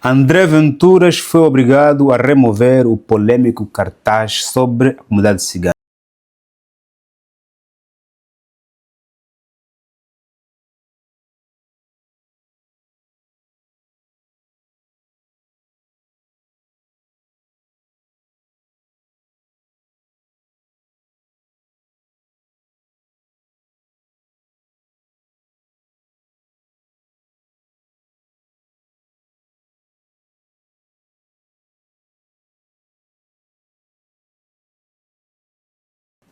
André Venturas foi obrigado a remover o polêmico cartaz sobre a comunidade cigana.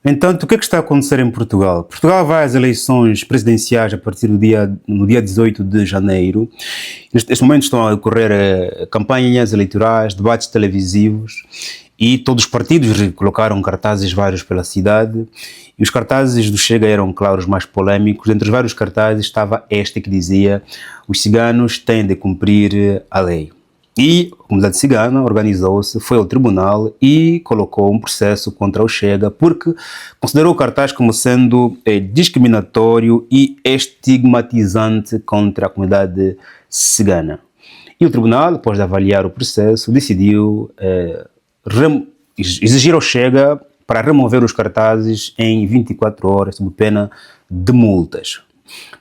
Entanto, o que é que está a acontecer em Portugal? Portugal vai às eleições presidenciais a partir no dia 18 de janeiro. Neste momento estão a ocorrer campanhas eleitorais, debates televisivos e todos os partidos colocaram cartazes vários pela cidade e os cartazes do Chega eram, claro, os mais polémicos. Entre os vários cartazes estava este que dizia: os ciganos têm de cumprir a lei. E a comunidade cigana organizou-se, foi ao tribunal e colocou um processo contra o Chega porque considerou o cartaz como sendo discriminatório e estigmatizante contra a comunidade cigana. E o tribunal, depois de avaliar o processo, decidiu exigir ao Chega para remover os cartazes em 24 horas, sob pena de multas.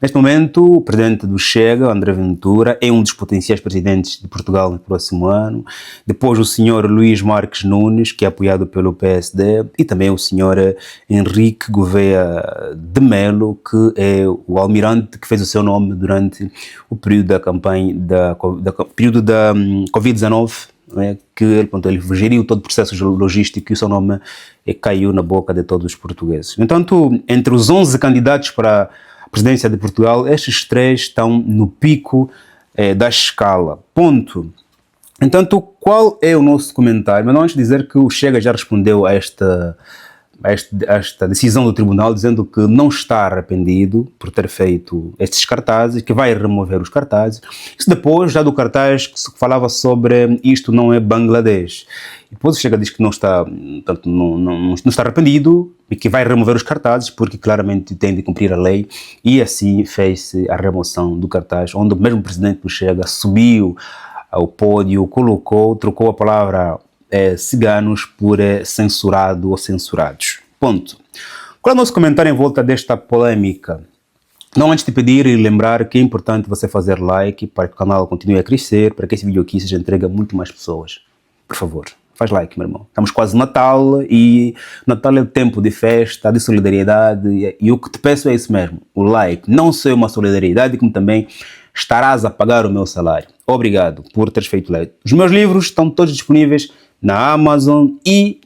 Neste momento, o presidente do Chega, André Ventura, é um dos potenciais presidentes de Portugal no próximo ano. Depois o senhor Luís Marques Nunes, que é apoiado pelo PSD, e também o senhor Henrique Gouveia de Melo, que é o almirante que fez o seu nome durante o período da campanha da Covid-19, né, que ele geriu todo o processo logístico e o seu nome caiu na boca de todos os portugueses. No entanto, entre os 11 candidatos para presidência de Portugal, estes três estão no pico da escala. Ponto. Entanto, qual é o nosso comentário? Mas não antes de dizer que o Chega já respondeu a esta decisão do tribunal, dizendo que não está arrependido por ter feito estes cartazes, que vai remover os cartazes. Isso depois, já do cartaz que se falava sobre isto não é Bangladesh. E depois o Chega diz que não está, portanto, não está arrependido e que vai remover os cartazes porque claramente tem de cumprir a lei, e assim fez-se a remoção do cartaz, onde o mesmo presidente do Chega subiu ao pódio, trocou a palavra ciganos por censurado ou censurados. Ponto. Qual é o nosso comentário em volta desta polêmica? Não antes de pedir e lembrar que é importante você fazer like para que o canal continue a crescer, para que esse vídeo aqui seja entregue a muito mais pessoas. Por favor, faz like, meu irmão. Estamos quase no Natal e Natal é o tempo de festa, de solidariedade, e o que te peço é isso mesmo, o like. Não só uma solidariedade, como também estarás a pagar o meu salário. Obrigado por teres feito like. Os meus livros estão todos disponíveis na Amazon e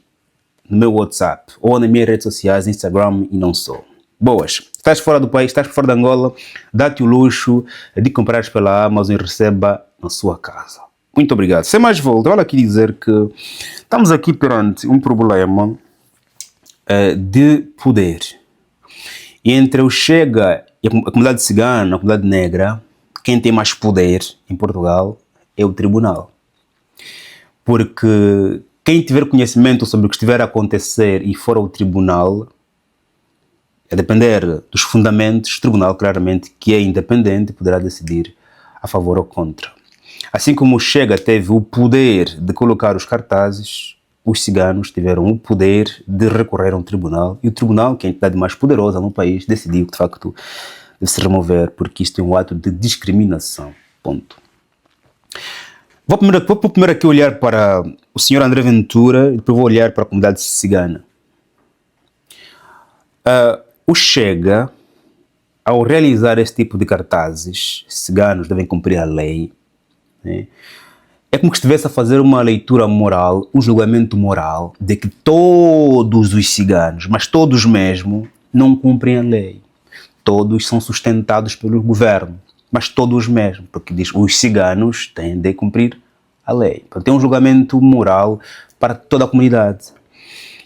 no meu WhatsApp, ou nas minhas redes sociais, Instagram e não só. Boas. Estás fora do país, estás fora de Angola, dá-te o luxo de comprares pela Amazon e receba na sua casa. Muito obrigado. Sem mais volta, olha aqui dizer que estamos aqui perante um problema de poder. E entre o Chega e a comunidade cigana, a comunidade negra, quem tem mais poder em Portugal é o tribunal. Porque quem tiver conhecimento sobre o que estiver a acontecer e for ao tribunal, a depender dos fundamentos, o tribunal claramente, que é independente, poderá decidir a favor ou contra. Assim como o Chega teve o poder de colocar os cartazes, os ciganos tiveram o poder de recorrer a um tribunal, e o tribunal, que é a entidade mais poderosa no país, decidiu que de facto deve se remover, porque isto é um ato de discriminação. Ponto. Vou primeiro aqui olhar para o senhor André Ventura e depois vou olhar para a comunidade cigana. O Chega, ao realizar esse tipo de cartazes, ciganos devem cumprir a lei, né? É como que estivesse a fazer uma leitura moral, um julgamento moral, de que todos os ciganos, mas todos mesmo, não cumprem a lei. Todos são sustentados pelo governo, mas todos mesmo, porque diz os ciganos têm de cumprir a lei. Então tem um julgamento moral para toda a comunidade.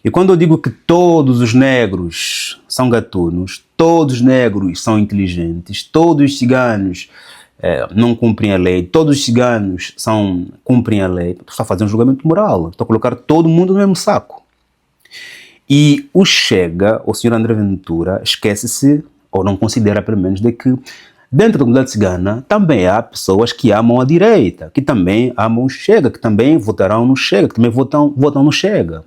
E quando eu digo que todos os negros são gatunos, todos os negros são inteligentes, todos os ciganos não cumprem a lei, todos os ciganos cumprem a lei, estou a fazer um julgamento moral, estou a colocar todo mundo no mesmo saco. E o Chega, o senhor André Ventura, esquece-se, ou não considera pelo menos, de que Dentro da comunidade cigana também há pessoas que amam a direita, que também amam o Chega, que também votarão no Chega, que também votam no Chega.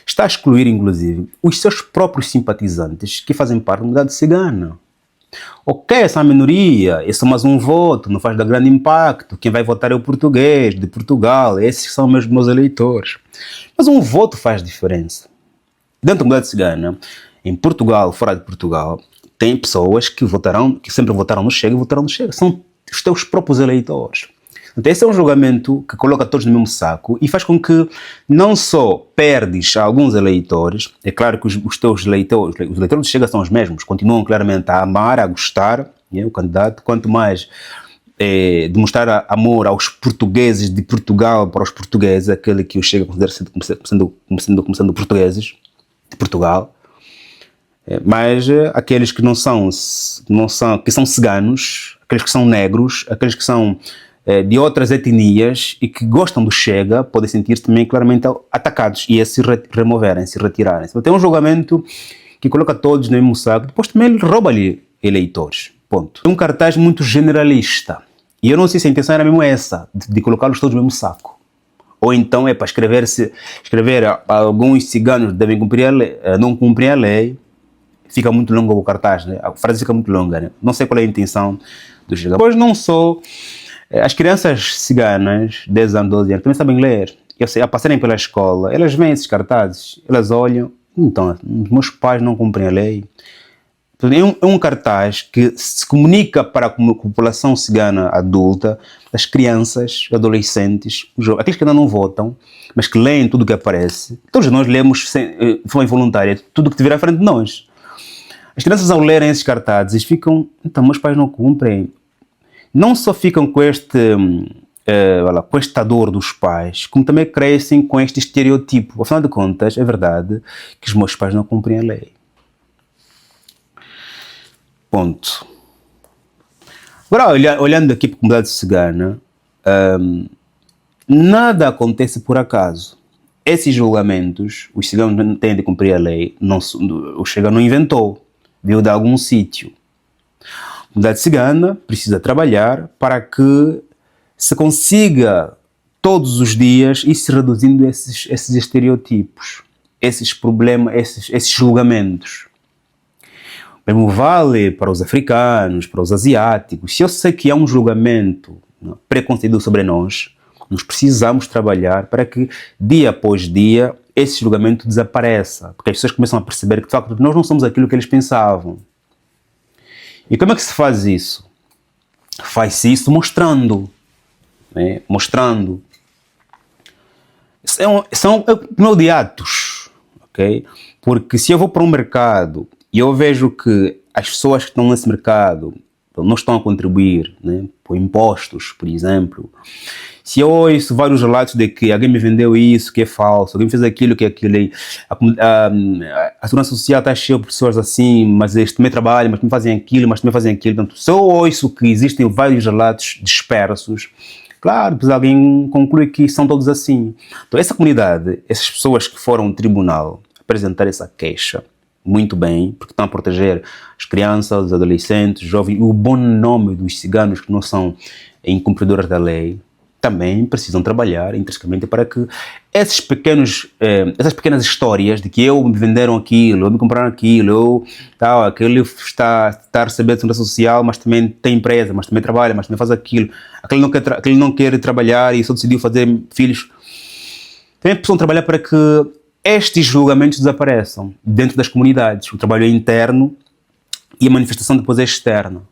Está a excluir, inclusive, os seus próprios simpatizantes que fazem parte da comunidade cigana. Ok, essa é uma minoria, é só mais um voto, não faz grande impacto, quem vai votar é o português, de Portugal, esses são meus eleitores. Mas um voto faz diferença. Dentro da comunidade cigana, em Portugal, fora de Portugal, tem pessoas que sempre votaram no Chega e votaram no Chega. São os teus próprios eleitores. Então esse é um julgamento que coloca todos no mesmo saco e faz com que não só perdes alguns eleitores, é claro que os teus eleitores, os eleitores do Chega são os mesmos, continuam claramente a amar, a gostar, o candidato, quanto mais demonstrar amor aos portugueses de Portugal, para os portugueses, aquele que o Chega considera começando portugueses de Portugal, mas aqueles que que são ciganos, aqueles que são negros, aqueles que são de outras etnias e que gostam do Chega, podem sentir-se também claramente atacados e se removerem, se retirarem. Então, tem um julgamento que coloca todos no mesmo saco, depois também ele rouba-lhe eleitores. Ponto. É um cartaz muito generalista. E eu não sei se a intenção era mesmo essa, de colocá-los todos no mesmo saco. Ou então é para escrever alguns ciganos devem cumprir a lei, não cumprem a lei. Fica muito longo o cartaz, né? A frase fica muito longa, né? Não sei qual é a intenção do Chega. Pois não sou. As crianças ciganas, 10 anos, 12 anos, também sabem ler. A passarem pela escola, elas veem esses cartazes, elas olham, então, meus pais não cumprem a lei. É um cartaz que se comunica para a população cigana adulta, as crianças, adolescentes, aqueles que ainda não votam, mas que leem tudo o que aparece. Todos nós lemos de forma involuntária tudo o que tiver à frente de nós. As crianças, ao lerem esses cartazes, ficam, então, meus pais não cumprem. Não só ficam com esta dor dos pais, como também crescem com este estereotipo. Afinal de contas, é verdade que os meus pais não cumprem a lei. Ponto. Agora, olhando aqui para a comunidade cigana, nada acontece por acaso. Esses julgamentos, os ciganos não têm de cumprir a lei, o Chega não inventou, veio de algum sítio. A comunidade cigana precisa trabalhar para que se consiga todos os dias ir se reduzindo esses estereotipos, esses problemas, esses julgamentos. O mesmo vale para os africanos, para os asiáticos. Se eu sei que há um julgamento preconcebido sobre nós precisamos trabalhar para que dia após dia esse julgamento desapareça, porque as pessoas começam a perceber que de facto nós não somos aquilo que eles pensavam. E como é que se faz isso? Faz-se isso mostrando. Né? Mostrando. São meu de atos. Okay? Porque se eu vou para um mercado e eu vejo que as pessoas que estão nesse mercado não estão a contribuir, né, por impostos, por exemplo. Se eu ouço vários relatos de que alguém me vendeu isso, que é falso, alguém fez aquilo, que é aquilo, a segurança social está cheia de pessoas assim, mas eles também trabalham, mas também fazem aquilo, mas também fazem aquilo. Então, se eu ouço que existem vários relatos dispersos, claro, depois alguém conclui que são todos assim. Então, essa comunidade, essas pessoas que foram ao tribunal apresentar essa queixa, muito bem, porque estão a proteger as crianças, os adolescentes, os jovens, e o bom nome dos ciganos que não são incumpridores da lei, também precisam trabalhar intrinsecamente para que essas pequenas histórias de que me venderam aquilo, ou me compraram aquilo, aquele está a receber a segurança social, mas também tem empresa, mas também trabalha, mas também faz aquilo, aquele não quer trabalhar e só decidiu fazer filhos, também precisam trabalhar para que estes julgamentos desapareçam dentro das comunidades. O trabalho é interno e a manifestação depois é externa.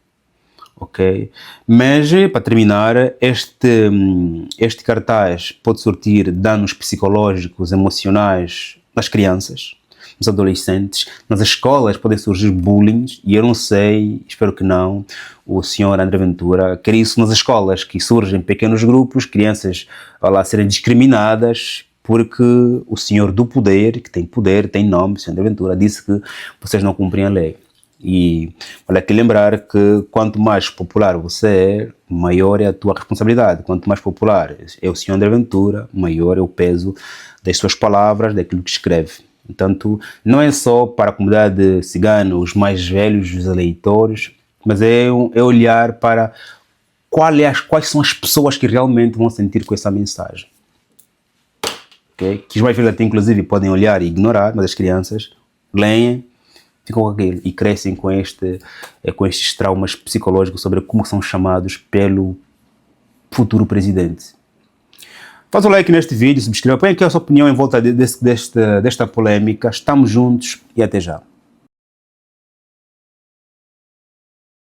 Ok? Mas, para terminar, este cartaz pode surtir danos psicológicos, emocionais nas crianças, nos adolescentes. Nas escolas podem surgir bullying, e eu não sei, espero que não, o senhor André Ventura quer isso nas escolas, que surgem pequenos grupos, crianças serem discriminadas, porque o senhor do poder, que tem nome, o senhor André Ventura, disse que vocês não cumprem a lei. E vale aqui lembrar que quanto mais popular você é, maior é a tua responsabilidade. Quanto mais popular é o senhor André Ventura, maior é o peso das suas palavras, daquilo que escreve. Portanto, não é só para a comunidade cigana, os mais velhos, os eleitores, mas é olhar para quais são as pessoas que realmente vão sentir com essa mensagem. Okay? Que os mais velhos até inclusive podem olhar e ignorar, mas as crianças leem, ficam com aquilo e crescem com estes traumas psicológicos sobre como são chamados pelo futuro presidente. Faz o like neste vídeo, subscreva, põe aqui a sua opinião em volta desta polêmica. Estamos juntos e até já.